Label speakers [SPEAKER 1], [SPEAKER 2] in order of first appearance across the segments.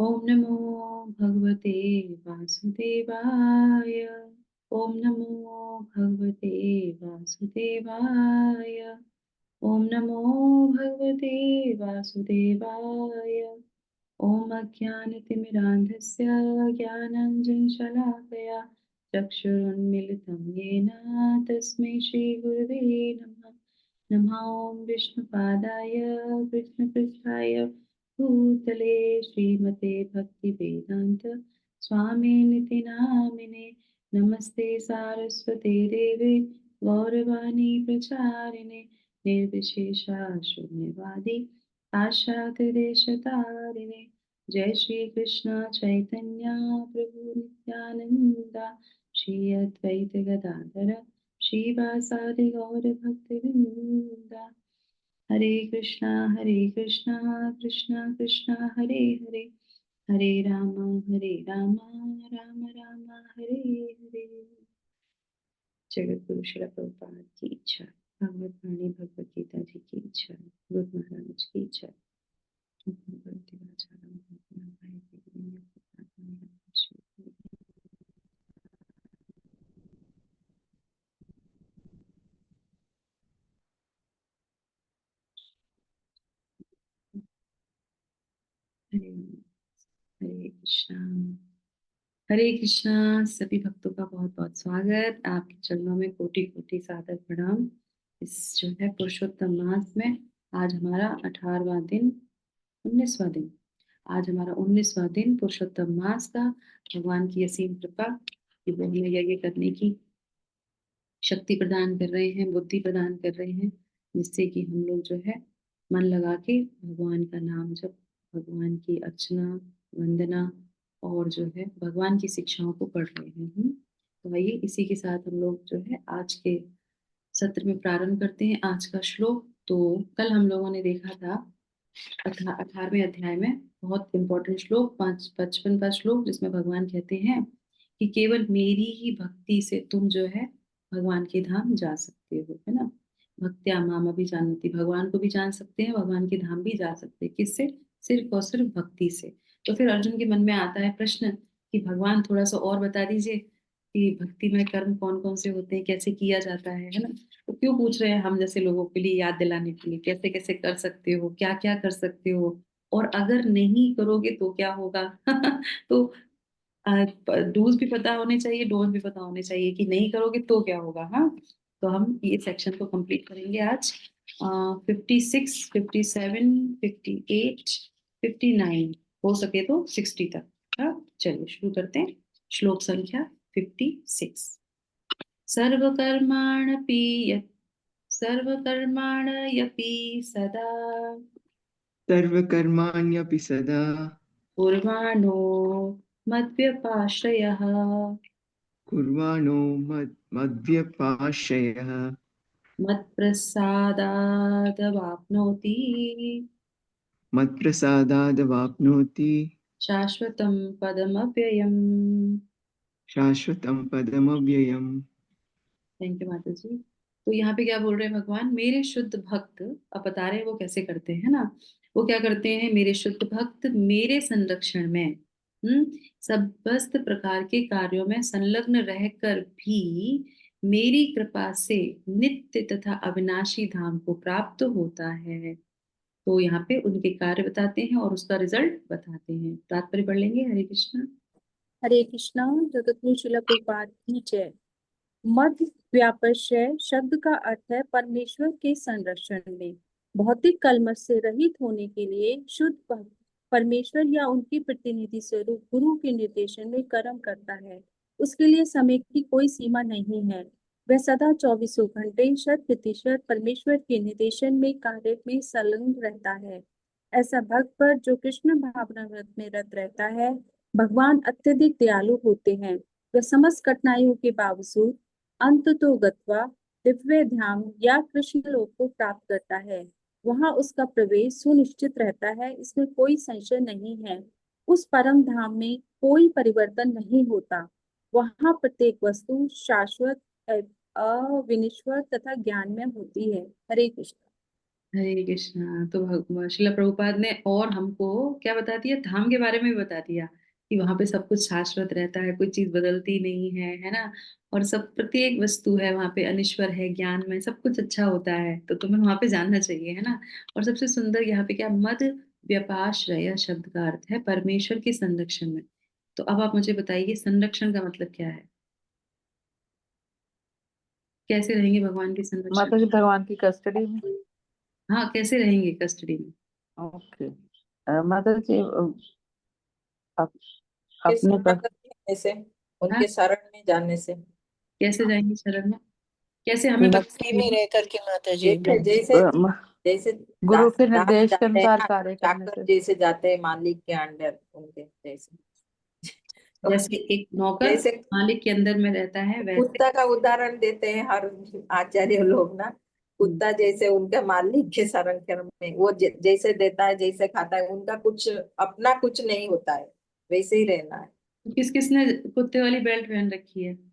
[SPEAKER 1] ओम नमो भगवते वासुदेवाय। ओम नमो भगवते वासुदेवाय। ओम नमो भगवते वासुदेवाय। ओम अज्ञानतिमिरान्धस्य ज्ञानाञ्जनशलाकया चक्षुरुन्मिलितं येन तस्मै श्रीगुरवे नमः। नमः ॐ विष्णुपादाय कृष्णपृष्ठाय भूतले श्रीमते भक्तिवेदान्त स्वामिनिति नामिने। नमस्ते सारस्वते देवे गौरवाणी प्रचारिणे निर्विशेषा शून्यवादी आशातिदेशतारिणे। जय श्री कृष्ण चैतन्य प्रभु नित्यानंदा श्री अद्वैत गदाधर श्रीवासादि गौर भक्तवृंदा। हरे कृष्णा कृष्णा कृष्णा हरे हरे, हरे राम राम राम हरे हरे। जगत गुरु श्रील प्रभुपाद की इच्छा, भगवत वाणी भगवत गीता जी की इच्छा, गुरु महाराज की इच्छा। हरे कृष्णा सभी भक्तों का बहुत बहुत स्वागत। आपके चरणों में कोटि कोटि सादर प्रणाम। इस जो है पुरुषोत्तम मास में आज हमारा 18वां दिन, 19वां दिन, आज हमारा 19वां दिन पुरुषोत्तम मास का। भगवान की असीम कृपा कि वो हमें यज्ञ करने की शक्ति प्रदान कर रहे हैं, बुद्धि प्रदान कर रहे हैं, जिससे कि हम लोग जो है मन लगा के भगवान का नाम जप, भगवान की अर्चना वंदना और जो है भगवान की शिक्षाओं को पढ़ रहे हैं। तो आइए इसी के साथ हम लोग जो है आज के सत्र में प्रारंभ करते हैं। आज का श्लोक तो कल हम लोगों ने देखा था 18वें अध्याय में, बहुत इंपॉर्टेंट श्लोक 55वां श्लोक, जिसमें भगवान कहते हैं कि केवल मेरी ही भक्ति से तुम जो है भगवान के धाम जा सकते हो, है ना। भक्त्या माम भी जानती, भगवान को भी जान सकते हैं, भगवान के धाम भी जा सकते हैं। किससे? सिर्फ और सिर्फ भक्ति से। तो फिर अर्जुन के मन में आता है प्रश्न कि भगवान थोड़ा सा और बता दीजिए कि भक्ति में कर्म कौन कौन से होते हैं, कैसे किया जाता है ना। तो क्यों पूछ रहे हैं हम जैसे लोगों के लिए, याद दिलाने के लिए, कैसे कैसे कर सकते हो, क्या क्या कर सकते हो, और अगर नहीं करोगे तो क्या होगा। तो डूज भी पता होने चाहिए, डोज भी पता होने चाहिए कि नहीं करोगे तो क्या होगा। हाँ, तो हम ये सेक्शन को कंप्लीट करेंगे आज। 56, 57, 58, 59, हो सके तो 60 तक। हाँ, चलिए शुरू करते हैं। श्लोक संख्या 56। सर्वकर्माणपि यत् सर्वकर्माण्यपि सदा
[SPEAKER 2] सर्वकर्माण्यपि सदा
[SPEAKER 1] कुर्वाणो मद्व्यपाश्रयः
[SPEAKER 2] कुर्वाणो मद्व्यपाश्रयः
[SPEAKER 1] मत्प्रसादादवाप्नोति
[SPEAKER 2] मत्प्रसादादवाप्नोति
[SPEAKER 1] शाश्वतं पदमव्ययम्।
[SPEAKER 2] शाश्वतं पदमव्ययम्।
[SPEAKER 1] थैंक यू माता जी। तो यहाँ पे क्या बोल रहे हैं भगवान? मेरे शुद्ध भक्त, अब बता रहे हैं वो कैसे करते हैं ना। वो क्या करते हैं? मेरे शुद्ध भक्त मेरे संरक्षण में समस्त प्रकार के कार्यों में संलग्न रहकर भी मेरी कृपा से नित्य तथा अविनाशी धाम को प्राप्त होता है। तो यहाँ पे उनके कार्य बताते हैं और उसका रिजल्ट बताते हैं। तात्पर्य पढ़ लेंगे। हरे कृष्णा।
[SPEAKER 3] हरे कृष्णा। जगतगुरु श्रील प्रभुपाद की जय। मध्य व्यापश्य शब्द का अर्थ है परमेश्वर के संरक्षण में। भौतिक कलमश से रहित होने के लिए शुद्ध भक्त परमेश्वर या उनके प्रतिनिधि स्वरूप गुरु के निर्देशन में कर्म करता है। उसके लिए समय की कोई सीमा नहीं है। वह सदा 24 घंटे 100% परमेश्वर के निर्देशन में कार्य में संलग्न रहता है। ऐसा भक्त पर जो कृष्ण भावना व्रत में रत रहता है, भगवान अत्यधिक दयालु होते हैं। वह समस्त कठिनाइयों के बावजूद अंत तो गत्वा दिव्य धाम या कृष्ण लोक को प्राप्त करता है। वहां उसका प्रवेश सुनिश्चित रहता है, इसमें कोई संशय नहीं है। उस परम धाम में कोई परिवर्तन नहीं होता। वहां प्रत्येक वस्तु शाश्वत, अविनश्वर तथा ज्ञान में होती है। हरे कृष्ण।
[SPEAKER 1] हरे कृष्णा। तो श्रीला प्रभुपाद ने और हमको क्या बता दिया, धाम के बारे में भी बता दिया कि वहां पे सब कुछ शाश्वत रहता है, कोई चीज बदलती नहीं है ना। और सब प्रत्येक वस्तु है वहां पे, अनिश्वर है, ज्ञान में सब कुछ अच्छा होता है, तो तुम्हें वहां पे जानना चाहिए, है ना। और सबसे सुंदर यहाँ पे क्या, मद व्यपाश्रय शब्द का अर्थ है परमेश्वर के संरक्षण में। तो अब आप मुझे बताइए संरक्षण का मतलब क्या है, कैसे रहेंगे भगवान के संरक्षण।
[SPEAKER 4] माता जी भगवान की कस्टडी में।
[SPEAKER 1] हाँ, कैसे रहेंगे कस्टडी में।
[SPEAKER 4] ओके। माता जी आप
[SPEAKER 5] के
[SPEAKER 4] अपने पर
[SPEAKER 5] शरणागत होने से,
[SPEAKER 1] हाँ,
[SPEAKER 5] उनके शरण में जाने से।
[SPEAKER 1] कैसे जाएंगे शरण में, कैसे हमें पता
[SPEAKER 6] भक्ति में रह करके माता जी।
[SPEAKER 5] जैसे जैसे
[SPEAKER 4] म-
[SPEAKER 5] जैसे
[SPEAKER 4] गुरु के
[SPEAKER 5] दास
[SPEAKER 4] निर्देश के
[SPEAKER 5] जाते हैं
[SPEAKER 4] अनुसार
[SPEAKER 5] ना,
[SPEAKER 4] कार्य करने
[SPEAKER 5] चाकर
[SPEAKER 4] से।
[SPEAKER 5] जैसे जाते हैं मालिक के अंडर, उनके जैसे। तो
[SPEAKER 1] जैसे एक नौकर
[SPEAKER 5] जैसे
[SPEAKER 1] मालिक के अंदर में रहता है वैसे।
[SPEAKER 5] कुत्ता का उदाहरण देते हैं हर आचार्य लोग ना।
[SPEAKER 1] हम्म,
[SPEAKER 5] कुत्ता जैसे उनके मालिक के संरक्षण में, वो जैसे देता है, जैसे खाता है, उनका कुछ अपना कुछ नहीं होता है, वैसे ही रहना है।
[SPEAKER 1] किस किसने कुत्ते वाली बेल्ट पहन रखी है।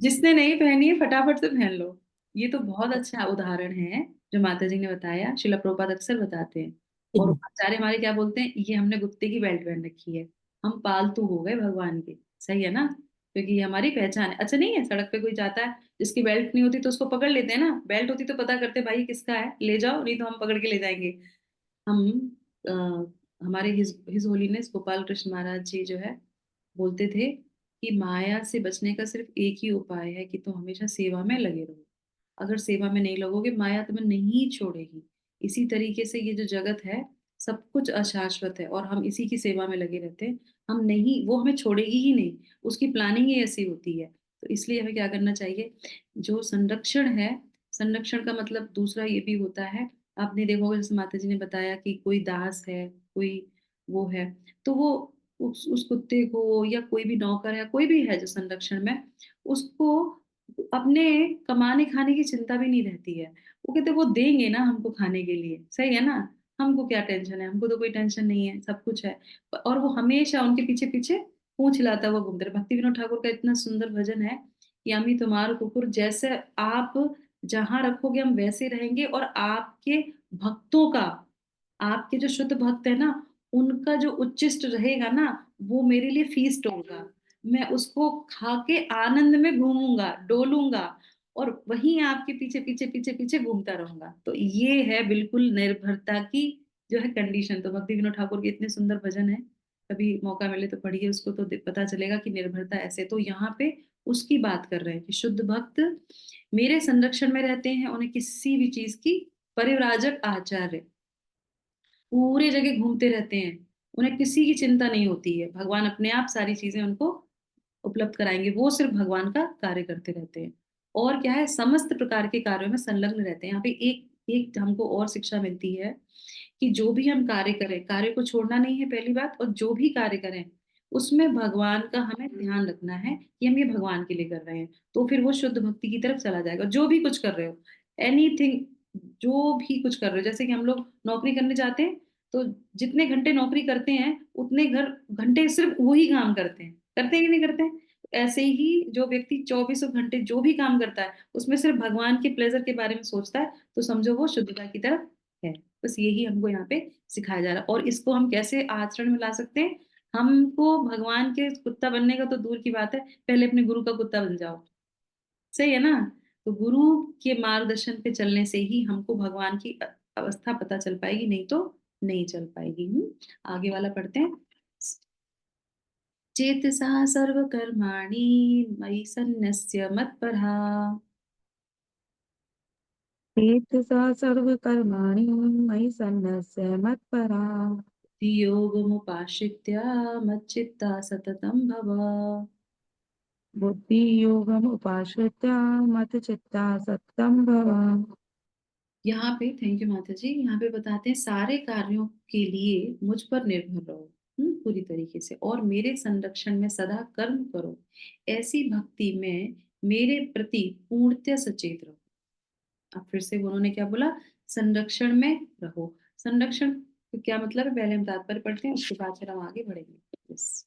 [SPEAKER 1] जिसने नहीं पहनी है फटाफट से पहन लो। ये तो बहुत अच्छा उदाहरण है जो माता जी ने बताया, शिला प्रभुपाद अक्सर बताते हैं। और आचार्य हमारे क्या बोलते हैं, ये हमने कुत्ते की बेल्ट पहन रखी है, हम पालतू हो गए भगवान के। सही है ना, क्योंकि ये हमारी पहचान है। अच्छा नहीं है, सड़क पे कोई जाता है जिसकी बेल्ट नहीं होती तो उसको पकड़ लेते हैं ना, बेल्ट होती तो पता करते भाई किसका है, ले जाओ, नहीं तो हम पकड़ के ले जाएंगे। हम हमारे हिज होलीनेस गोपाल कृष्ण महाराज जी जो है बोलते थे कि माया से बचने का सिर्फ एक ही उपाय है कि तुम हमेशा सेवा में लगे रहो। अगर सेवा में नहीं लगोगे माया तुम्हें नहीं छोड़ेगी। इसी तरीके से ये जो जगत है सब कुछ अशाश्वत है और हम इसी की सेवा में लगे रहते हैं। हम नहीं, वो हमें छोड़ेगी ही नहीं, उसकी प्लानिंग ही ऐसी होती है। तो इसलिए हमें क्या करना चाहिए, जो संरक्षण है, संरक्षण का मतलब दूसरा ये भी होता है। आपने देखा होगा जैसे माता जी ने बताया कि कोई दास है, कोई वो है, तो वो उस कुत्ते को या कोई भी नौकर है, कोई भी है जो संरक्षण में, उसको अपने कमाने खाने की चिंता भी नहीं रहती है। वो कहते वो देंगे ना हमको खाने के लिए, सही है ना। हमको क्या टेंशन है, हमको तो कोई टेंशन नहीं है, सब कुछ है। और वो हमेशा उनके पीछे पीछे पूंछ हिलाता हुआ घूमते रहे। भक्ति विनोद ठाकुर का इतना सुंदर भजन है कि अमी तुम्हारो कुकुर, जैसे आप जहां रखोगे हम वैसे रहेंगे। और आपके भक्तों का, आपके जो शुद्ध भक्त है ना, उनका जो उच्चिष्ट रहेगा ना, वो मेरे लिए फीस्ट होगा। मैं उसको खा के आनंद में घूमूंगा, डोलूंगा, और वहीं आपके पीछे पीछे पीछे पीछे घूमता रहूंगा। तो ये है बिल्कुल निर्भरता की जो है कंडीशन। तो भक्ति विनोद ठाकुर के इतने सुंदर भजन है, कभी मौका मिले तो पढ़िए उसको, तो पता चलेगा कि निर्भरता ऐसे। तो यहाँ पे उसकी बात कर रहे हैं कि शुद्ध भक्त मेरे संरक्षण में रहते हैं, उन्हें किसी भी चीज की, परिव्राजक आचार्य पूरे जगह घूमते रहते हैं, उन्हें किसी की चिंता नहीं होती है, भगवान अपने आप सारी चीजें उनको उपलब्ध कराएंगे, वो सिर्फ भगवान का कार्य करते रहते हैं। और क्या है, समस्त प्रकार के कार्यों में संलग्न रहते हैं। यहाँ पे एक एक हमको और शिक्षा मिलती है कि जो भी हम कार्य करें, कार्य को छोड़ना नहीं है पहली बात, और जो भी कार्य करें उसमें भगवान का हमें ध्यान रखना है कि हम ये भगवान के लिए कर रहे हैं। तो फिर वो शुद्ध भक्ति की तरफ चला जाएगा। जो भी कुछ कर रहे हो, एनीथिंग, जो भी कुछ कर रहे हो, जैसे कि हम लोग नौकरी करने जाते हैं, तो जितने घंटे नौकरी करते हैं उतने घंटे सिर्फ वही काम करते हैं कि नहीं करते हैं। ऐसे ही जो व्यक्ति 24 घंटे जो भी काम करता है उसमें सिर्फ भगवान के प्लेजर के बारे में सोचता है, तो समझो वो शुद्धता की तरफ है। बस यही हमको यहाँ पे सिखाया जा रहा है। और इसको हम कैसे आचरण में ला सकते हैं, हमको भगवान के कुत्ता बनने का तो दूर की बात है, पहले अपने गुरु का कुत्ता बन जाओ। सही है ना। तो गुरु के मार्गदर्शन पे चलने से ही हमको भगवान की अवस्था पता चल पाएगी, नहीं तो नहीं चल पाएगी। आगे वाला पढ़ते हैं। चेतसा सर्वकर्माणि मयि सन्न्यस्य मत्परः
[SPEAKER 4] चेतसा सर्वकर्माणि मयि सन्न्यस्य मत्परा।
[SPEAKER 1] योगमुपाश्रित्य मच्चित्ता सततं भव।
[SPEAKER 4] बुद्धि योगम उपाश्रित्य मत चित्ता सततं भव।
[SPEAKER 1] यहाँ पे थैंक यू माता जी, यहाँ पे बताते हैं सारे कार्यों के लिए मुझ पर निर्भर रहो पूरी तरीके से, और मेरे संरक्षण में सदा कर्म करो। ऐसी भक्ति में मेरे प्रति पूर्णतः सचेत रहो। अब फिर से उन्होंने क्या बोला, संरक्षण में रहो। संरक्षण तो क्या मतलब है, पहले हम तात्पर्य पढ़ते हैं, उसके बाद फिर हम आगे बढ़ेंगे। यस।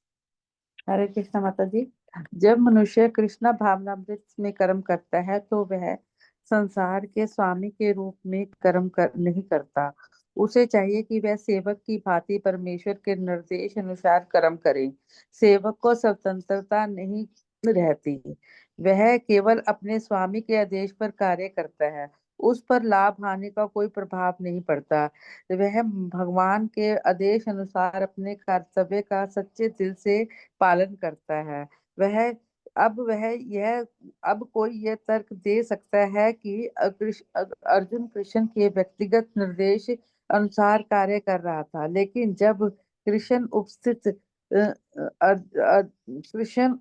[SPEAKER 4] हरे कृष्णा माता जी। जब मनुष्य कृष्णा भावनामृत में कर्म करता है तो वह संसार के स्वामी के रूप में नहीं करता। उसे चाहिए कि वह सेवक की भांति परमेश्वर के निर्देश अनुसार कर्म करे। सेवक को स्वतंत्रता नहीं रहती, वह केवल अपने स्वामी के आदेश पर कार्य करता है। उस पर लाभ हानि का कोई प्रभाव नहीं पड़ता। वह भगवान के आदेश अनुसार अपने कर्तव्य का सच्चे दिल से पालन करता है। वह वह यह अब कोई यह तर्क दे सकता है कि अर्जुन कृष्ण के व्यक्तिगत निर्देश अनुसार कार्य कर रहा था, लेकिन जब कृष्ण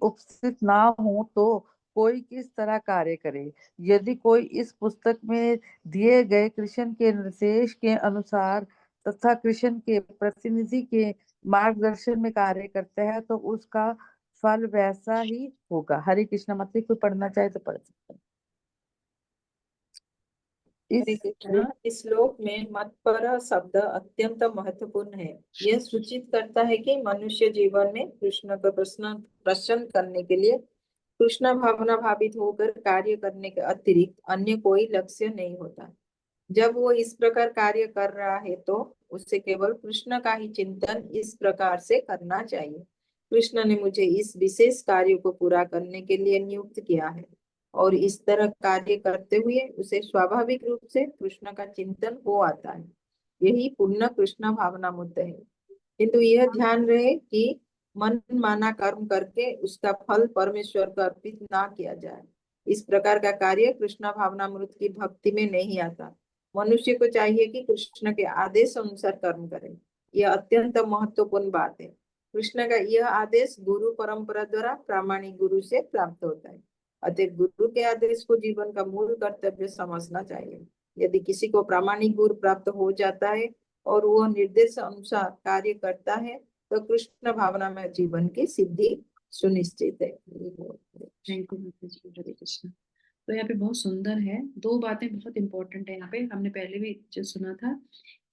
[SPEAKER 4] उपस्थित ना हो तो कोई किस तरह कार्य करे। यदि कोई इस पुस्तक में दिए गए कृष्ण के निर्देश के अनुसार तथा कृष्ण के प्रतिनिधि के मार्गदर्शन में कार्य करता है तो उसका फल वैसा ही होगा। हरे कृष्ण। मतलब कोई पढ़ना चाहे तो पढ़ सकता है।
[SPEAKER 5] हरे कृष्णा। इस श्लोक में मत्पर शब्द अत्यंत महत्वपूर्ण है। यह सूचित करता है कि मनुष्य जीवन में कृष्ण को प्रसन्न करने के लिए कृष्ण भावना भावित होकर कार्य करने के अतिरिक्त अन्य कोई लक्ष्य नहीं होता। जब वो इस प्रकार कार्य कर रहा है तो उसे केवल कृष्ण का ही चिंतन इस प्रकार से करना चाहिए। कृष्ण ने मुझे इस विशेष कार्य को पूरा करने के लिए नियुक्त किया है और इस तरह कार्य करते हुए उसे स्वाभाविक रूप से कृष्ण का चिंतन हो आता है। यही पूर्ण कृष्ण भावना मुद्दा है। किंतु यह ध्यान रहे कि मन माना कर्म करके उसका फल परमेश्वर को अर्पित ना किया जाए। इस प्रकार का कार्य कृष्ण भावनामृत की भक्ति में नहीं आता। मनुष्य को चाहिए कि कृष्ण के आदेश अनुसार कर्म करे। यह अत्यंत महत्वपूर्ण बात है। कृष्ण का यह आदेश गुरु परंपरा द्वारा प्रामाणिक गुरु से प्राप्त होता है। अतः गुरु के आदेश को जीवन का मूल कर्तव्य समझना चाहिए। यदि किसी को प्रामाणिक गुरु प्राप्त हो जाता है और वह निर्देश अनुसार कार्य करता है तो कृष्ण भावना में जीवन की सिद्धि सुनिश्चित है।
[SPEAKER 1] थैंक यू माता जी। हरे कृष्ण। तो यहाँ पे बहुत सुंदर है, दो बातें बहुत इंपॉर्टेंट है यहाँ पे। हमने पहले भी जो सुना था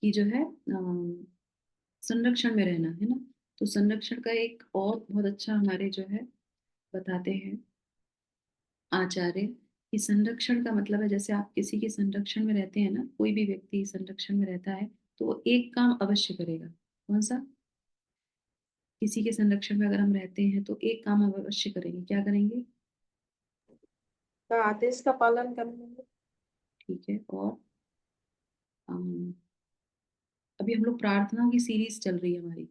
[SPEAKER 1] कि जो है संरक्षण में रहना है ना, तो संरक्षण का एक और बहुत अच्छा हमारे जो है बताते हैं आचार्य कि संरक्षण का मतलब है जैसे आप किसी के संरक्षण में रहते हैं ना, कोई भी व्यक्ति संरक्षण में रहता है तो वो एक काम अवश्य करेगा। कौन सा? किसी के संरक्षण में अगर हम रहते हैं तो एक काम हम अवश्य करेंगे। क्या करेंगे?
[SPEAKER 5] का आदेश का पालन करना।
[SPEAKER 1] ठीक है। और अभी हम लोग प्रार्थनाओं की सीरीज चल रही है हमारी।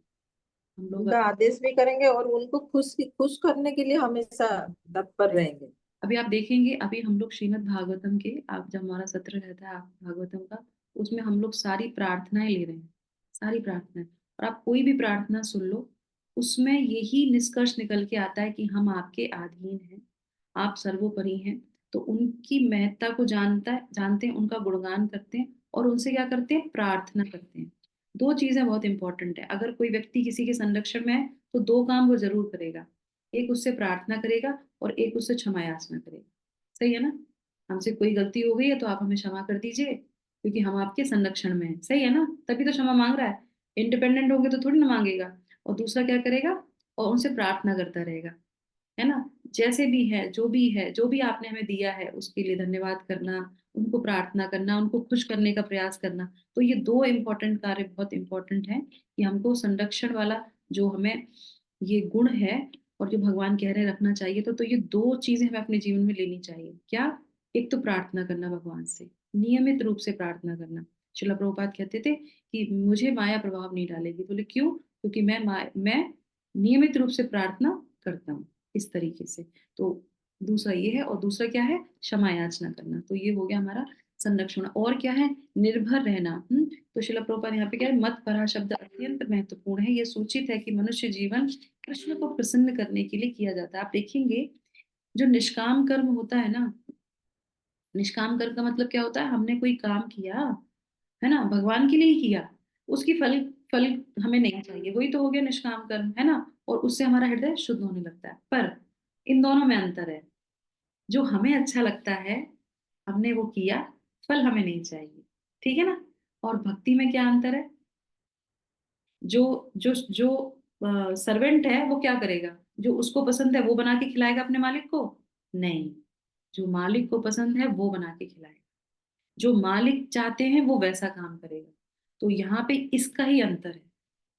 [SPEAKER 1] हम लोग
[SPEAKER 5] उनका आदेश भी करेंगे और उनको खुश करने के लिए हमेशा तत्पर रहेंगे।
[SPEAKER 1] अभी आप देखेंगे, अभी हम लोग श्रीमद् भागवतम के, आप जब हमारा सत्र रहता है भागवतम का, उसमें हम लोग सारी प्रार्थनाएं ले रहे हैं, सारी प्रार्थनाएं। और आप कोई भी प्रार्थना सुन लो, उसमें यही निष्कर्ष निकल के आता है कि हम आपके अधीन हैं, आप सर्वोपरि हैं। तो उनकी महत्ता को जानते हैं, उनका गुणगान करते हैं और उनसे क्या करते हैं? प्रार्थना करते हैं। दो चीजें बहुत इंपॉर्टेंट है। अगर कोई व्यक्ति किसी के संरक्षण में है तो दो काम वो जरूर करेगा, एक उससे प्रार्थना करेगा और एक उससे क्षमा याचना करेगा। सही है ना? हमसे कोई गलती हो गई है तो आप हमें क्षमा कर दीजिए क्योंकि हम आपके संरक्षण में हैं। सही है ना? तभी तो क्षमा मांग रहा है। इंडिपेंडेंट होंगे तो थोड़ी ना मांगेगा। और दूसरा क्या करेगा? और उनसे प्रार्थना करता रहेगा, है ना? जैसे भी है, जो भी है, जो भी आपने हमें दिया है उसके लिए धन्यवाद करना, उनको प्रार्थना करना, उनको खुश करने का प्रयास करना। तो ये दो इंपॉर्टेंट कार्य बहुत इंपॉर्टेंट है कि हमको संरक्षण वाला जो हमें ये गुण है और जो भगवान कह रहे हैं रखना चाहिए। तो ये दो चीजें हमें अपने जीवन में लेनी चाहिए। क्या? एक तो प्रार्थना करना, भगवान से नियमित रूप से प्रार्थना करना। श्रील प्रभुपाद कहते थे कि मुझे माया प्रभाव नहीं डालेगी। बोले क्यों? क्योंकि मैं नियमित रूप से प्रार्थना करता हूँ इस तरीके से। तो दूसरा ये है। और दूसरा क्या है? क्षमा याचना करना। तो ये हो गया हमारा संरक्षण। और क्या है? निर्भर रहना। तो श्रील प्रभुपाद यहाँ पे क्या है? मत परा शब्द अत्यंत महत्वपूर्ण है। ये सूचित है कि मनुष्य जीवन कृष्ण को प्रसन्न करने के लिए किया जाता है। आप देखेंगे जो निष्काम कर्म होता है ना, निष्काम कर्म का मतलब क्या होता है? हमने कोई काम किया है ना, भगवान के लिए ही किया, उसकी फल फल हमें नहीं चाहिए, वही तो हो गया निष्काम कर्म, है ना? और उससे हमारा हृदय शुद्ध होने लगता है। पर इन दोनों में अंतर है। जो हमें अच्छा लगता है हमने वो किया, फल हमें नहीं चाहिए। ठीक है ना? और भक्ति में क्या अंतर है? जो जो जो सर्वेंट है वो क्या करेगा? जो उसको पसंद है वो बना के खिलाएगा अपने मालिक को? नहीं। जो मालिक को पसंद है वो बना के खिलाएगा, जो मालिक चाहते हैं वो वैसा काम करेगा। तो यहाँ पे इसका ही अंतर है।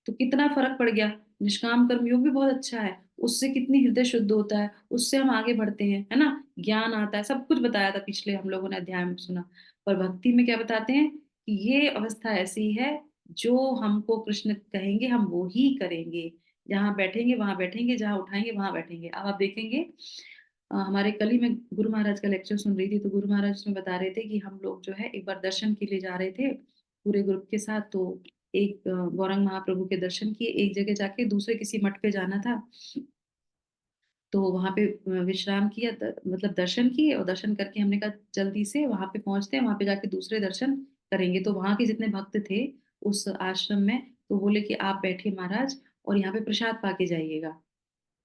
[SPEAKER 1] तो कितना फर्क पड़ गया। निष्काम कर्म योग भी बहुत अच्छा है, उससे कितनी हृदय शुद्ध होता है, उससे हम आगे बढ़ते हैं, है ना, ज्ञान आता है, सब कुछ बताया था पिछले हम लोगों ने अध्याय में सुना। पर भक्ति में क्या बताते हैं कि ये अवस्था ऐसी है, जो हमको कृष्ण कहेंगे हम वो ही करेंगे, जहाँ बैठेंगे वहां बैठेंगे, जहाँ उठाएंगे वहां बैठेंगे। अब आप देखेंगे, हमारे कल ही मैं गुरु महाराज का लेक्चर सुन रही थी, तो गुरु महाराज उसमें बता रहे थे कि हम लोग जो है एक बार दर्शन के लिए जा रहे थे पूरे ग्रुप के साथ। तो एक गौरंग महाप्रभु के दर्शन किए, एक जगह जाके दूसरे किसी मठ पे जाना था, तो वहां पे विश्राम किया, मतलब दर्शन किए, और दर्शन करके हमने कहा जल्दी से वहां पे पहुंचते हैं, वहां पे जाके दूसरे दर्शन करेंगे। तो वहां के जितने भक्त थे उस आश्रम में, तो बोले कि आप बैठिए महाराज और यहाँ पे प्रसाद पाके जाइएगा,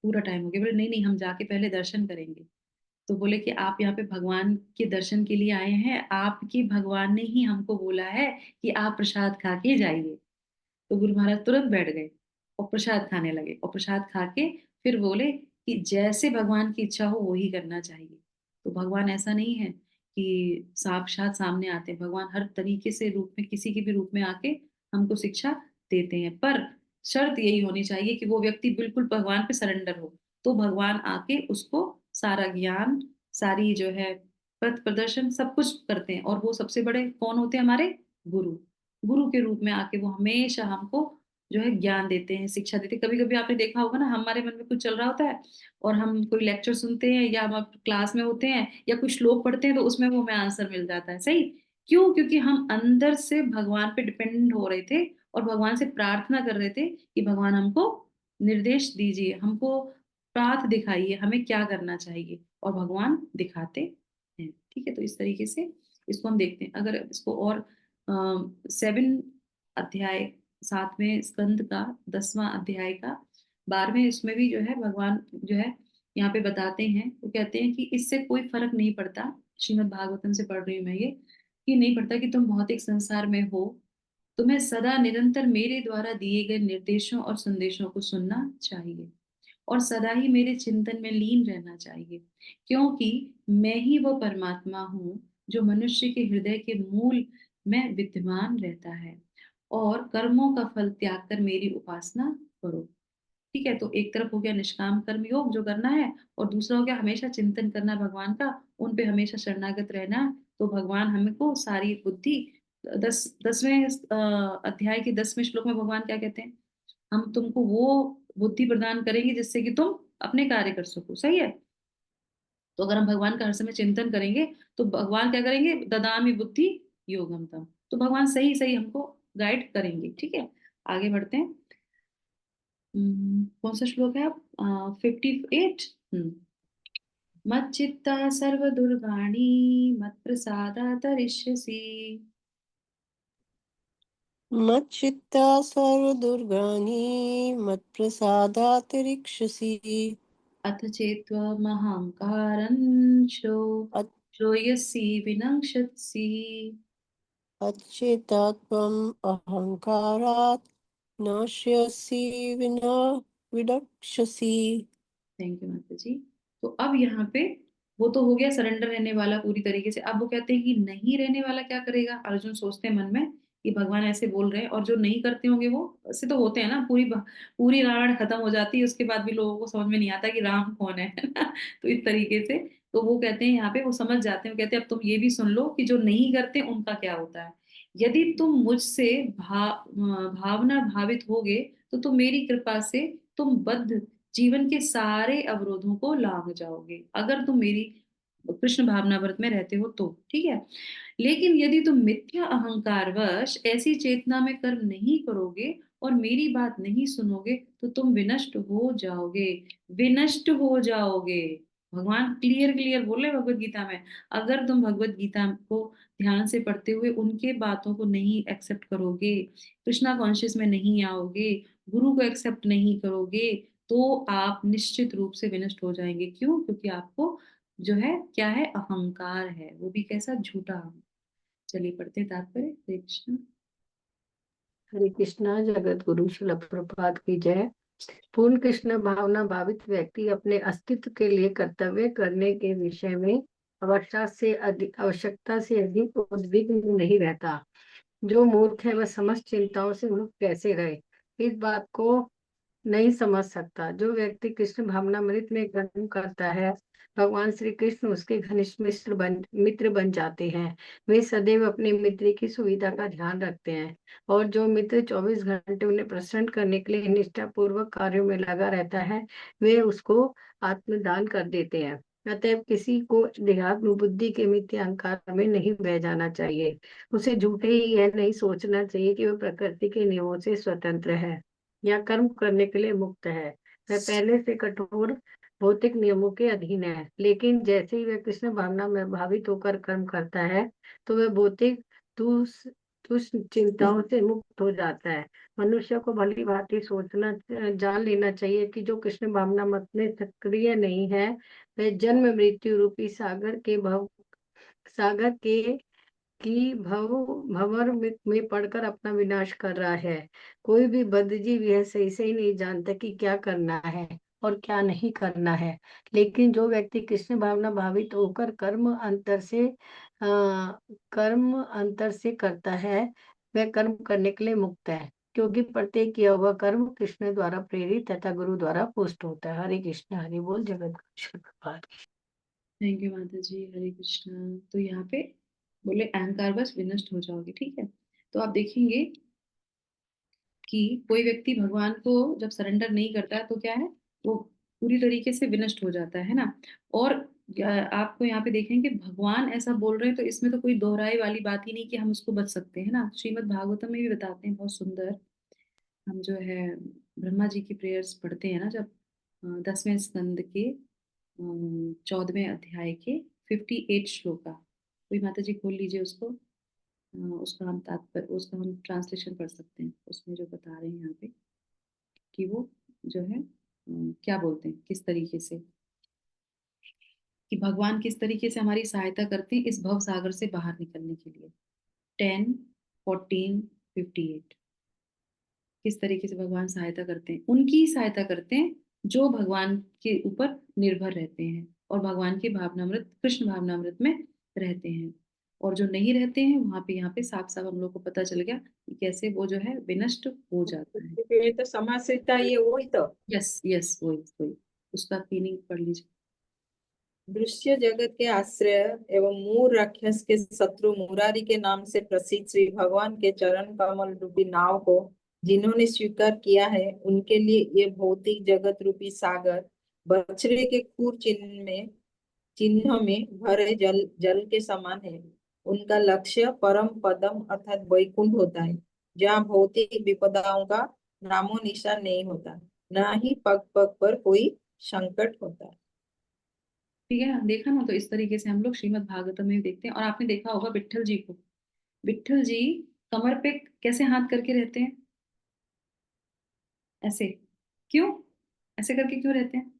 [SPEAKER 1] पूरा टाइम हो गया। बोले नहीं नहीं, हम जाके पहले दर्शन करेंगे। तो बोले कि आप यहाँ पे भगवान के दर्शन के लिए आए हैं, आपके भगवान ने ही हमको बोला है कि आप प्रसाद खा के जाइए। तो गुरु महाराज तुरंत बैठ गए और प्रसाद खाने लगे, और प्रसाद खा के फिर बोले कि जैसे भगवान की इच्छा हो वही करना चाहिए। तो भगवान ऐसा नहीं है कि साक्षात सामने आते हैं, भगवान हर तरीके से रूप में, किसी के भी रूप में आके हमको शिक्षा देते हैं। पर शर्त यही होनी चाहिए कि वो व्यक्ति बिल्कुल भगवान पे सरेंडर हो, तो भगवान आके उसको सारा ज्ञान, सारी जो है पथ प्रदर्शन सब कुछ करते हैं। और वो सबसे बड़े कौन होते हैं? हमारे गुरु। गुरु के रूप में आके वो हमेशा हमको जो है ज्ञान देते हैं, शिक्षा देते हैं। कभी कभी आपने देखा होगा ना, हमारे मन में कुछ चल रहा होता है और हम कोई लेक्चर सुनते हैं, या हम क्लास में होते हैं या कोई श्लोक पढ़ते हैं, तो उसमें वो हमें आंसर मिल जाता है। सही क्यों? क्योंकि हम अंदर से भगवान पे डिपेंडेंट हो रहे थे और भगवान से प्रार्थना कर रहे थे कि भगवान हमको निर्देश दीजिए, हमको पाथ दिखाइए, हमें क्या करना चाहिए, और भगवान दिखाते हैं। ठीक है, तो इस तरीके से इसको हम देखते हैं। अगर इसको और 7 अध्याय, 7वें स्कंद का 10वां अध्याय का 12वें, इसमें भी जो है भगवान जो है यहाँ पे बताते हैं, वो कहते हैं कि इससे कोई फर्क नहीं पड़ता, श्रीमद् भागवतम से पढ़ रही हूँ मैं ये, कि नहीं पड़ता कि तुम भौतिक संसार में हो, तुम्हें सदा निरंतर मेरे द्वारा दिए गए निर्देशों और संदेशों को सुनना चाहिए और सदा ही मेरे चिंतन में लीन रहना चाहिए, क्योंकि मैं ही वो परमात्मा हूँ जो मनुष्य के हृदय के मूल में विद्यमान रहता है। और कर्मों का फल त्याग कर मेरी उपासना करो। ठीक है, तो एक तरफ हो गया निष्काम कर्म योग जो करना है, और दूसरा हो गया हमेशा चिंतन करना भगवान का, उन पे हमेशा शरणागत रहना। तो भगवान हमको सारी बुद्धि, 10वें अध्याय के 10वें श्लोक में भगवान क्या कहते हैं? हम तुमको वो बुद्धि प्रदान करेंगे जिससे कि तुम अपने कार्य कर सको। सही है, तो अगर हम भगवान का हर समय चिंतन करेंगे तो भगवान क्या करेंगे? ददामि बुद्धि योगम तम। तो भगवान सही सही हमको गाइड करेंगे। ठीक है, आगे बढ़ते हैं। कौन सा श्लोक है? आप 58। मच्चित्ता सर्वदुर्गाणि मत्प्रसादा तरिष्यसि।
[SPEAKER 6] मच्चित्ता सर्वदुर्गाणि मत्प्रसादातिरिक्षसि।
[SPEAKER 1] अथ चेत्त्वमहङ्कारं
[SPEAKER 6] अ-
[SPEAKER 1] श्रोयसि विनङ्क्षसि।
[SPEAKER 6] अच्छेतात्वम् अहंकारात् नाश्यसि विना विदक्षसि।
[SPEAKER 1] थैंक यू माता जी। तो अब यहाँ पे वो तो हो गया सरेंडर रहने वाला पूरी तरीके से। अब वो कहते हैं कि नहीं रहने वाला क्या करेगा? अर्जुन सोचते हैं मन में कि भगवान ऐसे बोल रहे हैं, और जो नहीं करते होंगे वो ऐसे तो होते हैं ना, पूरी रामायण खत्म हो जाती है, उसके बाद भी लोगों को समझ में नहीं आता कि राम कौन है। तो इस तरीके से तो वो कहते हैं यहाँ पे, वो समझ जाते हैं, वो कहते हैं अब तुम ये भी सुन लो कि जो नहीं करते उनका क्या होता है। यदि तुम मुझसे भावना भावित होगे तो तुम मेरी कृपा से तुम बद्ध जीवन के सारे अवरोधों को लांघ जाओगे, अगर तुम मेरी कृष्ण भावना व्रत में रहते हो तो। ठीक है, लेकिन यदि तुम मिथ्या अहंकार वश ऐसी चेतना में कर्म नहीं करोगे और मेरी बात नहीं सुनोगे तो तुम विनष्ट हो जाओगे, विनष्ट हो जाओगे। भगवान क्लियर क्लियर बोल रहे भगवत गीता में। अगर तुम भगवत गीता को ध्यान से पढ़ते हुए उनके बातों को नहीं एक्सेप्ट करोगे, कृष्णा कॉन्शियस में नहीं आओगे, गुरु को एक्सेप्ट नहीं करोगे, तो आप निश्चित रूप से विनष्ट हो जाएंगे। क्यों? क्योंकि आपको जो है क्या है? अहंकार है, वो भी कैसा? झूठा अहंकार। चलिए पढ़ते हैं तात्पर्य। हरे कृष्ण।
[SPEAKER 7] हरे कृष्णा। जगत गुरु श्रील प्रभुपाद की जय। पूर्ण कृष्ण भावना भावित व्यक्ति अपने अस्तित्व के लिए कर्तव्य करने के विषय में आवश्यकता से अधिक उद्विग्न नहीं रहता। जो मूर्ख है वह समस्त चिंताओं से मुक्त कैसे रहे, इस बात को नहीं समझ सकता। जो व्यक्ति कृष्ण भावनामृत में ग्रहण करता है, भगवान श्री कृष्ण उसके घनिष्ठ मित्र बन जाते हैं। वे सदैव अपने मित्र की सुविधा का ध्यान रखते हैं, और जो मित्र 24 घंटे उन्हें प्रसन्न करने के लिए निष्ठा पूर्वक कार्यों में लगा रहता है, वे उसको आत्मदान कर देते हैं। अतएव किसी को देहात्म बुद्धि के मिथ्या अहंकार में नहीं बह जाना चाहिए। उसे झूठे ही यह नहीं सोचना चाहिए कि वह प्रकृति के नियमों से स्वतंत्र है या कर्म करने के लिए मुक्त है। वह पहले से कठोर भौतिक नियमों के अधीन है, लेकिन जैसे ही वह कृष्ण भावना में भावित होकर कर्म करता है, तो वह भौतिक चिंताओं से मुक्त हो जाता है। मनुष्य को भली भांति सोचना जान लेना चाहिए कि जो कृष्ण भावना मत में सक्रिय नहीं है, वह जन्म मृत्यु रूपी सागर के की भंवर में पड़कर अपना विनाश कर रहा है। कोई भी बद्धजीव यह सही से ही नहीं जानता कि क्या करना है और क्या नहीं करना है। लेकिन जो व्यक्ति कृष्ण भावना भावित होकर कर्म अंतर से करता है, वह कर्म करने के लिए मुक्त है, क्योंकि प्रत्येक किया हुआ कर्म कृष्ण द्वारा प्रेरित तथा गुरु द्वारा पुष्ट होता है। हरे कृष्ण, हरि बोल। जगत प्रभात।
[SPEAKER 1] थैंक यू माता जी। हरे कृष्णा। तो यहाँ पे बोले अहंकार बस विनष्ट हो जाओगे, ठीक है। तो आप देखेंगे कि कोई व्यक्ति भगवान को जब सरेंडर नहीं करता है तो क्या है, वो पूरी तरीके से विनष्ट हो जाता है ना। और आपको यहाँ पे देखेंगे भगवान ऐसा बोल रहे हैं, तो इसमें तो कोई दोहराई वाली बात ही नहीं कि हम उसको बच सकते हैं ना। श्रीमद् भागवतम में भी बताते हैं बहुत सुंदर। हम जो है ब्रह्मा जी की प्रेयर्स पढ़ते हैं ना, जब 10वें स्कंद के 14वें अध्याय के 58 श्लोका, कोई माता जी खोल लीजिए उसको। उसका हम ट्रांसलेशन पढ़ सकते हैं। उसमें जो बता रहे हैं यहाँ पे कि वो जो है क्या बोलते हैं, किस तरीके से, कि भगवान किस तरीके से हमारी सहायता करते हैं इस भव सागर से बाहर निकलने के लिए। 10, 14, 58 किस तरीके से भगवान सहायता करते हैं, उनकी सहायता करते हैं जो भगवान के ऊपर निर्भर रहते हैं और भगवान के भावनामृत, कृष्ण भावनामृत में रहते हैं। और जो नहीं रहते हैं वहां पे, यहाँ पे साफ साफ हम लोग को पता चल गया कि कैसे वो जो है विनष्ट हो जाता है।
[SPEAKER 5] ये तो समासिता, ये वही तो।
[SPEAKER 1] यस यस, वही वही। उसका मीनिंग पढ़ लीजिए।
[SPEAKER 5] दृश्य जगत के आश्रय एवं मूल राक्षस के शत्रु मुरारी के नाम से प्रसिद्ध श्री भगवान के चरण कमल रूपी नाव को जिन्होंने स्वीकार किया है, उनके लिए ये भौतिक जगत रूपी सागर बछड़े के खूर चिन्ह में भरे जल जल के समान है। उनका लक्ष्य परम पदम अर्थात वैकुंठ होता है, जहाँ भौतिक विपदाओं का नामो निशान नहीं होता, न ही पग पग पर कोई संकट होता है।
[SPEAKER 1] ठीक है ना, देखा ना। तो इस तरीके से हम लोग श्रीमद् भागवतम में भी देखते हैं। और आपने देखा होगा विट्ठल जी को, विट्ठल जी कमर पे कैसे हाथ करके रहते हैं, ऐसे। क्यों ऐसे करके क्यों रहते हैं?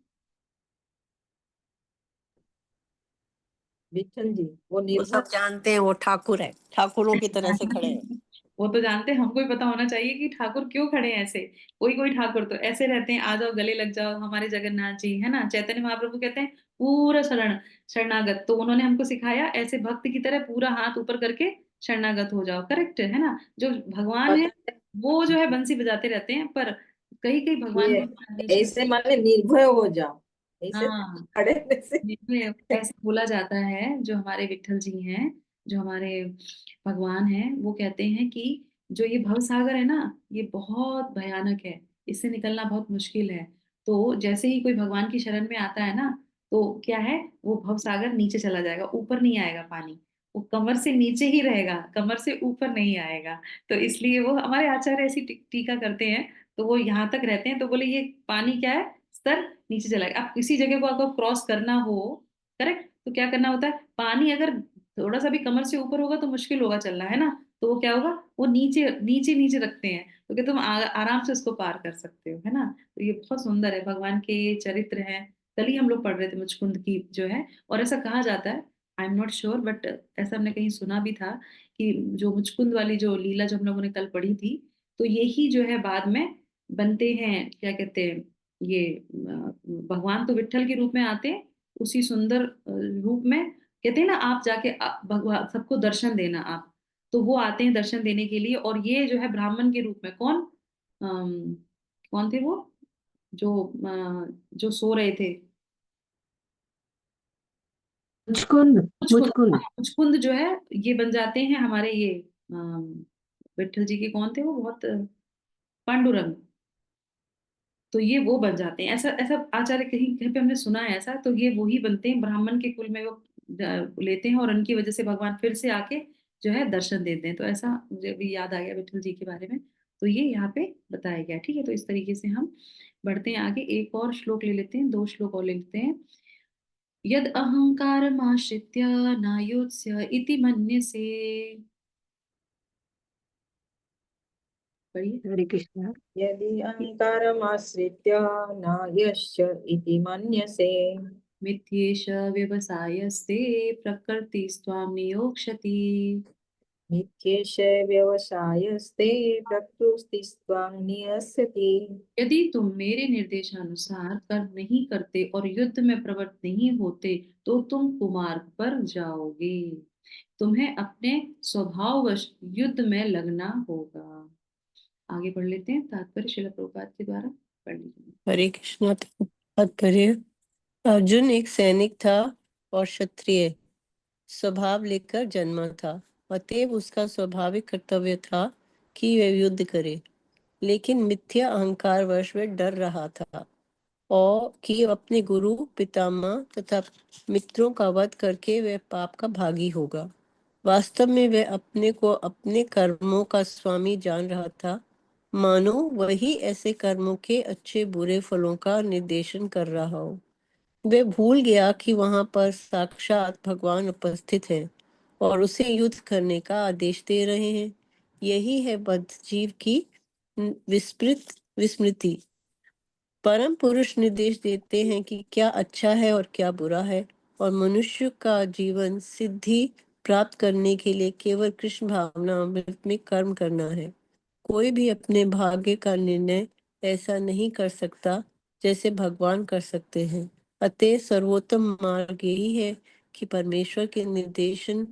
[SPEAKER 5] विठल जी वो
[SPEAKER 6] वो सब
[SPEAKER 5] निर्भर।
[SPEAKER 6] जानते हैं, वो ठाकुर है, ठाकुरों की तरह से खड़े हैं।
[SPEAKER 1] वो तो जानते हैं, हमको भी पता होना चाहिए कि ठाकुर क्यों खड़े हैं ऐसे। कोई कोई ठाकुर तो ऐसे रहते हैं, आ जाओ गले लग जाओ हमारे जगन्नाथ जी, है ना। चैतन्य महाप्रभु कहते हैं पूरा शरणागत। तो उन्होंने हमको सिखाया ऐसे भक्त की तरह पूरा हाथ ऊपर करके शरणागत हो जाओ, करेक्ट है ना। जो भगवान है
[SPEAKER 5] पता
[SPEAKER 1] वो जो है बंसी बजाते रहते हैं, पर कई कई भगवान
[SPEAKER 5] ये
[SPEAKER 1] की
[SPEAKER 5] ऐसे माने निर्भय हो जाओ, ऐसे
[SPEAKER 1] हाँ,
[SPEAKER 5] खड़े रहने से।
[SPEAKER 1] जिसमें ऐसे बोला जाता है, जो हमारे विट्ठल जी हैं, जो हमारे भगवान हैं, वो कहते हैं कि जो ये भव सागर है ना, ये बहुत भयानक है, इससे निकलना बहुत मुश्किल है। तो जैसे ही कोई भगवान की शरण में आता है ना, तो क्या है, वो भव सागर नीचे चला जाएगा, ऊपर नहीं आएगा पानी। वो कमर से नीचे ही रहेगा, कमर से ऊपर नहीं आएगा। तो इसलिए वो हमारे आचार्य ऐसी टीका करते हैं। तो वो यहाँ तक रहते हैं, तो बोले ये पानी क्या है, स्तर नीचे चला गया। अब किसी जगह को आपको क्रॉस करना हो, करेक्ट, तो क्या करना होता है, पानी अगर थोड़ा सा भी कमर से ऊपर होगा तो मुश्किल होगा चलना, है ना। तो वो क्या होगा, वो नीचे नीचे नीचे रखते हैं, तो कि तुम आराम से उसको पार कर सकते हो, है ना। तो ये बहुत सुंदर है, भगवान के चरित्र हैं। कल ही हम लोग पढ़ रहे थे मुचकुंद की जो है। और ऐसा कहा जाता है, I am not sure, but ऐसा हमने कहीं सुना भी था कि जो मुचकुंद वाली जो लीला जो हम लोगों ने कल पढ़ी थी, तो यही जो है बाद में बनते हैं, क्या कहते हैं, ये भगवान तो विट्ठल के रूप में आते हैं, उसी सुंदर रूप में। कहते हैं ना, आप जाके भगवान सबको दर्शन देना आप, तो वो आते हैं दर्शन देने के लिए। और ये जो है ब्राह्मण के रूप में कौन, अम, कौन थे वो, जो सो रहे थे,
[SPEAKER 7] मुचकुंद।
[SPEAKER 1] मुचकुंद।
[SPEAKER 7] मुचकुंद।
[SPEAKER 1] हाँ, मुचकुंद जो है ये बन जाते हैं हमारे ये विठल जी के कौन थे वो, बहुत पांडुरंग। तो ये वो बन जाते हैं, ऐसा ऐसा आचार्य कहीं कहीं पे हमने सुना है ऐसा, तो ये वही बनते हैं ब्राह्मण के कुल में वो लेते हैं, और उनकी वजह से भगवान फिर से आके जो है दर्शन देते हैं। तो ऐसा मुझे अभी याद आ गया विठल जी के बारे में, तो ये यहाँ पे बताया गया। ठीक है, तो इस तरीके से हम बढ़ते हैं आगे। एक और श्लोक ले लेते हैं, 2 श्लोक और ले लेते हैं। यद अहंकारमाश्रित्य नायुत्स्य इति मन्यसे। पढ़िए।
[SPEAKER 7] हरे कृष्णा।
[SPEAKER 5] यदि अहङ्कारमाश्रित्य न यश्च इति मन्यसे
[SPEAKER 1] मिथ्येष व्यवसायस्ते प्रकृतिस्त्वां नियोक्ष्यति।
[SPEAKER 5] मिथ्येष व्यवसायस्ते प्रकृतिस्त्वां नियस्यति।
[SPEAKER 1] यदि तुम मेरे निर्देशानुसार कर्म नहीं करते और युद्ध में प्रवृत्त नहीं होते, तो तुम कुमार्ग पर जाओगे। तुम्हें अपने स्वभाववश युद्ध में लगना होगा। आगे पढ़ लेते हैं, तात्पर्य श्रील प्रभुपाद के द्वारा पढ़ लीजिए।
[SPEAKER 6] हरे कृष्णा। तात्पर्य। अर्जुन एक सैनिक था और क्षत्रिय स्वभाव लेकर जन्मा था, अतएव उसका स्वाभाविक कर्तव्य था कि वह युद्ध करे। लेकिन मिथ्या अहंकार वश वह डर रहा था और कि अपने गुरु, पितामह तथा मित्रों का वध करके वह पाप का भागी होगा। वास्तव में वह अपने को अपने कर्मों का स्वामी जान रहा था, मानो वही ऐसे कर्मों के अच्छे बुरे फलों का निर्देशन कर रहा हो। वह भूल गया कि वहां पर साक्षात भगवान उपस्थित हैं और उसे युद्ध करने का आदेश दे रहे हैं। यही है बद्ध जीव की विस्मृति। परम पुरुष निर्देश देते हैं कि क्या अच्छा है और क्या बुरा है, और मनुष्य का जीवन सिद्धि प्राप्त करने के लिए केवल कृष्ण भावना अमृत में कर्म करना है। कोई भी अपने भाग्य का निर्णय ऐसा नहीं कर सकता जैसे भगवान कर सकते हैं। अतः सर्वोत्तम मार्ग यही है कि परमेश्वर के निर्देशन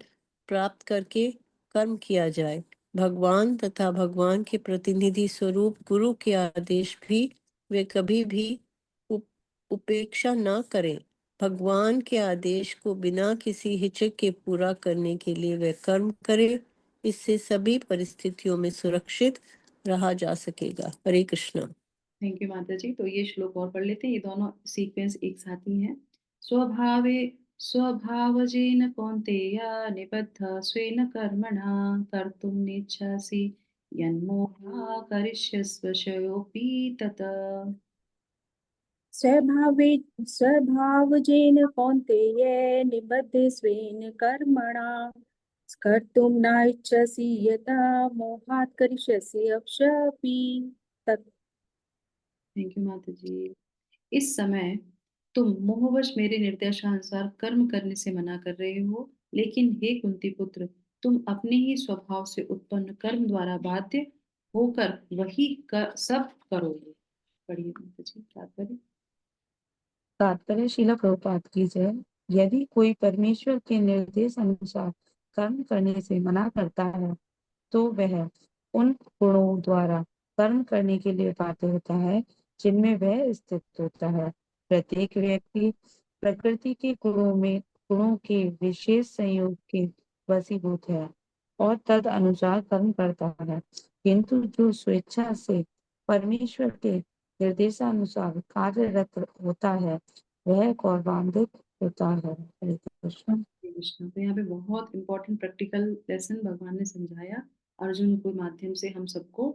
[SPEAKER 6] प्राप्त करके कर्म किया जाए। भगवान तथा भगवान के प्रतिनिधि स्वरूप गुरु के आदेश भी वे कभी भी उपेक्षा न करें। भगवान के आदेश को बिना किसी हिचक के पूरा करने के लिए वे कर्म करें। इससे सभी परिस्थितियों में सुरक्षित रहा जा सकेगा। हरे कृष्णा।
[SPEAKER 1] थैंक यू माता जी। तो ये श्लोक और पढ़ लेते हैं, ये दोनों सीक्वेंस एक साथ ही हैं। स्वभावे स्वभावजेन कौन्तेय निबद्ध स्वेन कर्मणा कर्तुं नेच्छसि यन्मोहा करिष्यस्व शयोऽपि तत्।
[SPEAKER 3] स्वभावे स्वभावजेन कौन्तेय निबद्धे स्वेन कर्मणा कर्तुं न इच्छसि यथा मोहात् करिष्यसि अवश्यपि तत्।
[SPEAKER 1] थैंक यू माता जी। इस समय तुम मोहवश मेरे निर्देशानुसार कर्म करने से मना कर रहे हो, लेकिन हे कुंती पुत्र, तुम अपने ही स्वभाव से उत्पन्न कर्म द्वारा बाध्य होकर वही सब करोगे। पढ़िए माता जी तात्पर्य।
[SPEAKER 4] तात्पर्य श्रील प्रभुपाद की जय। यदि कोई परमेश्वर के निर्देश अनुसार कर्म करने से मना करता है, तो वह उन गुणों द्वारा कर्म करने के लिए बाध्य होता है जिनमें वह स्थित होता है। प्रत्येक व्यक्ति प्रकृति के गुणों के विशेष संयोग के वशीभूत है और तद अनुसार कर्म करता है। किंतु जो स्वेच्छा से परमेश्वर के निर्देशानुसार कार्यरत होता है, वह गौरवान्वित होता है। हरे कृष्ण।
[SPEAKER 1] श्री कृष्ण। तो यहाँ पे बहुत इंपॉर्टेंट प्रैक्टिकल लेसन भगवान ने समझाया अर्जुन के माध्यम से हम सबको,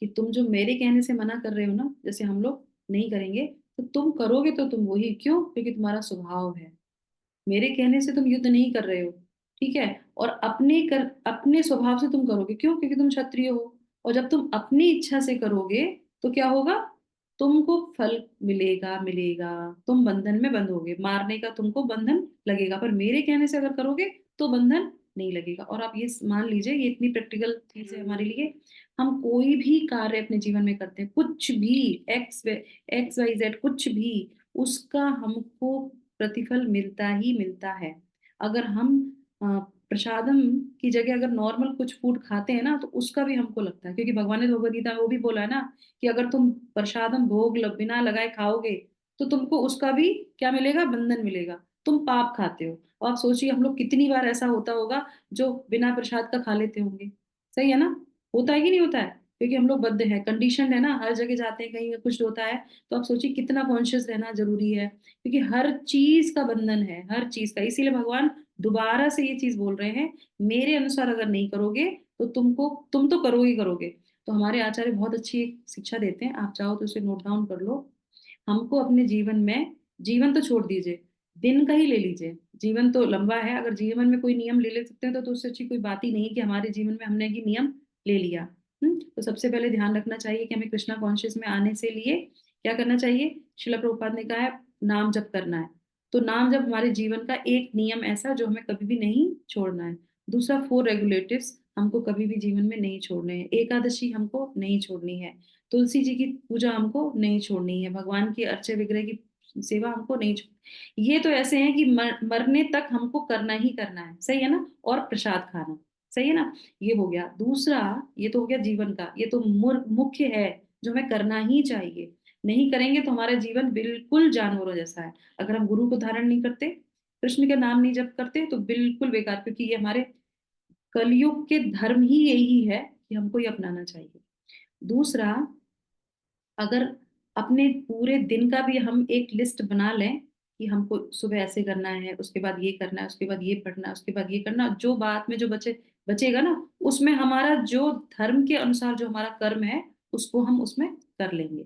[SPEAKER 1] कि तुम जो मेरे कहने से मना कर रहे हो ना, जैसे हम लोग नहीं करेंगे, तो तुम करोगे तो तुम वही, क्यों? क्योंकि तुम्हारा स्वभाव है। मेरे कहने से तुम युद्ध नहीं कर रहे हो, ठीक है, और अपने स्वभाव से तुम करोगे, क्यों? क्योंकि तुम क्षत्रिय हो। और जब तुम अपनी इच्छा से करोगे तो क्या होगा? तुमको फल मिलेगा, तुम बंधन में बंधोगे, मारने का तुमको बंधन लगेगा। पर मेरे कहने से अगर करोगे तो बंधन नहीं लगेगा। और आप ये मान लीजिए, ये इतनी प्रैक्टिकल चीज है हमारे लिए। हम कोई भी कार्य अपने जीवन में करते हैं, कुछ भी, एक्स वाई जेड कुछ भी, उसका हमको प्रतिफल मिलता ही मिलता है। अगर हम प्रसादम की जगह अगर नॉर्मल कुछ फूड खाते हैं ना तो उसका भी हमको लगता है, क्योंकि भगवान ने भगवद गीता में वो भी बोला है ना कि अगर तुम प्रसादम भोग बिना लगाए खाओगे तो तुमको उसका भी क्या मिलेगा, बंधन मिलेगा, तुम पाप खाते हो। और आप सोचिए हम लोग कितनी बार ऐसा होता होगा जो बिना प्रसाद का खा लेते होंगे, सही है ना, होता है कि नहीं होता है, क्योंकि हम लोग बद्ध हैं, कंडीशन है ना, हर जगह जाते हैं कहीं कुछ होता है, तो आप सोचिए कितना कॉन्शियस रहना जरूरी है, क्योंकि हर चीज का बंधन है, हर चीज का। इसीलिए भगवान दोबारा से ये चीज बोल रहे हैं, मेरे अनुसार अगर नहीं करोगे तो तुम तो करोगे ही करोगे। तो हमारे आचार्य बहुत अच्छी एक शिक्षा देते हैं, आप चाहो तो उसे नोट डाउन कर लो। हमको अपने जीवन में, जीवन तो छोड़ दीजिए, दिन का ही ले लीजिए, जीवन तो लंबा है, अगर जीवन में कोई नियम ले सकते हैं तो उससे अच्छी कोई बात ही नहीं है कि हमारे जीवन में हमने ये नियम ले लिया। तो सबसे पहले ध्यान रखना चाहिए कि हमें कृष्णा कॉन्शियस में आने से लिए क्या करना चाहिए। शिला प्रभुपाद ने कहा है नाम जप करना है, तो नाम जप हमारे जीवन का एक नियम ऐसा जो हमें कभी भी नहीं छोड़ना है। दूसरा 4 रेगुलेटिव्स हमको कभी भी जीवन में नहीं छोड़ने हैं। एकादशी हमको नहीं छोड़नी है, तुलसी जी की पूजा हमको नहीं छोड़नी है, भगवान की अर्चे विग्रह की सेवा हमको नहीं छोड़, ये तो ऐसे हैं कि मरने तक हमको करना ही करना है, सही है ना। और प्रसाद खाना, सही है ना। ये हो गया दूसरा, ये तो हो गया जीवन का, ये तो मुख्य है जो हमें करना ही चाहिए। नहीं करेंगे तो हमारा जीवन बिल्कुल जानवरों जैसा है। अगर हम गुरु को धारण नहीं करते, कृष्ण का नाम नहीं जप करते, तो बिल्कुल बेकार, क्योंकि ये हमारे कलयुग के धर्म ही यही है कि हमको ये अपनाना चाहिए। दूसरा, अगर अपने पूरे दिन का भी हम एक लिस्ट बना लें कि हमको सुबह ऐसे करना है, उसके बाद ये करना है, उसके बाद ये पढ़ना है, उसके बाद ये करना, जो बाद में जो बचेगा ना, उसमें हमारा जो धर्म के अनुसार जो हमारा कर्म है उसको हम उसमें कर लेंगे,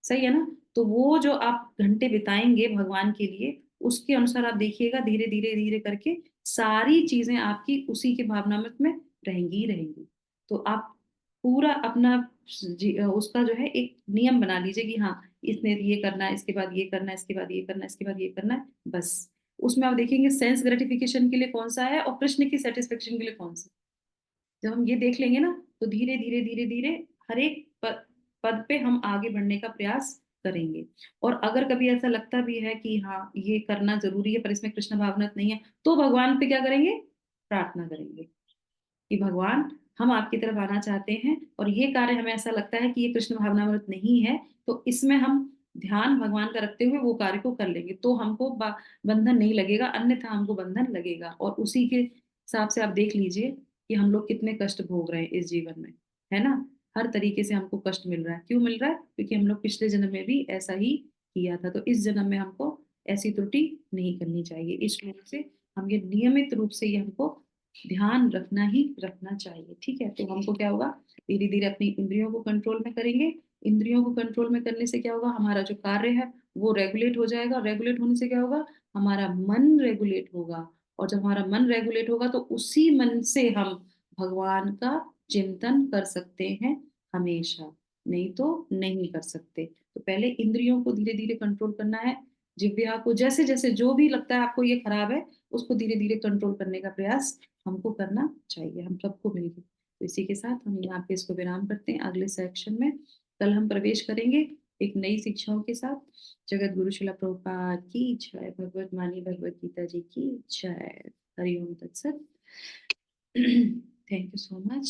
[SPEAKER 1] सही है ना। तो वो जो आप घंटे बिताएंगे भगवान के लिए, उसके अनुसार आप देखिएगा धीरे धीरे धीरे करके सारी चीजें आपकी उसी के भावनामृत में रहेंगी ही रहेंगी। तो आप पूरा अपना उसका जो है एक नियम बना लीजिए कि हाँ इसने ये करना है, इसके बाद ये करना है, इसके बाद ये करना है, इसके बाद ये करना है, बस। उसमें आप देखेंगे सेंस ग्रेटिफिकेशन के लिए कौन सा है और कृष्ण की सेटिस्फेक्शन के लिए कौन सा। जब हम ये देख लेंगे ना तो धीरे धीरे धीरे धीरे हर एक पद पे हम आगे बढ़ने का प्रयास करेंगे। और अगर कभी ऐसा लगता भी है कि हाँ ये करना जरूरी है पर इसमें कृष्ण भावना नहीं है, तो भगवान पे क्या करेंगे, प्रार्थना करेंगे कि भगवान हम आपकी तरफ आना चाहते हैं और ये कार्य हमें ऐसा लगता है कि ये कृष्ण भावनामृत नहीं है, तो इसमें हम ध्यान भगवान का रखते हुए वो कार्य को कर लेंगे, तो हमको बंधन नहीं लगेगा, अन्यथा हमको बंधन लगेगा। और उसी के हिसाब से आप देख लीजिए कि हम लोग कितने कष्ट भोग रहे हैं इस जीवन में, है ना। हर तरीके से हमको कष्ट मिल रहा है, क्यों मिल रहा है, क्योंकि हम लोग पिछले जन्म में भी ऐसा ही किया था, तो इस जन्म में हमको ऐसी त्रुटि नहीं करनी चाहिए। इस रूप से हम ये नियमित रूप से ये हमको ध्यान रखना ही रखना चाहिए, ठीक है। तो हमको क्या होगा, धीरे धीरे अपनी इंद्रियों को कंट्रोल में करेंगे। इंद्रियों को कंट्रोल में करने से क्या होगा, हमारा जो कार्य है वो रेगुलेट हो जाएगा। रेगुलेट होने से क्या होगा, हमारा मन रेगुलेट होगा, और जब हमारा मन रेगुलेट होगा तो उसी मन से हम भगवान का चिंतन कर सकते हैं हमेशा, नहीं तो नहीं कर सकते। तो पहले इंद्रियों को धीरे धीरे कंट्रोल करना है। जिह्वा को जैसे जैसे जो भी लगता है आपको ये खराब है, उसको धीरे धीरे कंट्रोल करने का प्रयास हमको करना चाहिए, हम सबको मिलकर। तो इसी के साथ हम यहाँ पे इसको विराम करते हैं। अगले सेक्शन में कल हम प्रवेश करेंगे एक नई शिक्षाओं के साथ। जगत गुरु शिला प्रभुपाद की जय, भगवत मानी भगवत गीता जी की जय। हरिओम तत्सत। Thank you so much.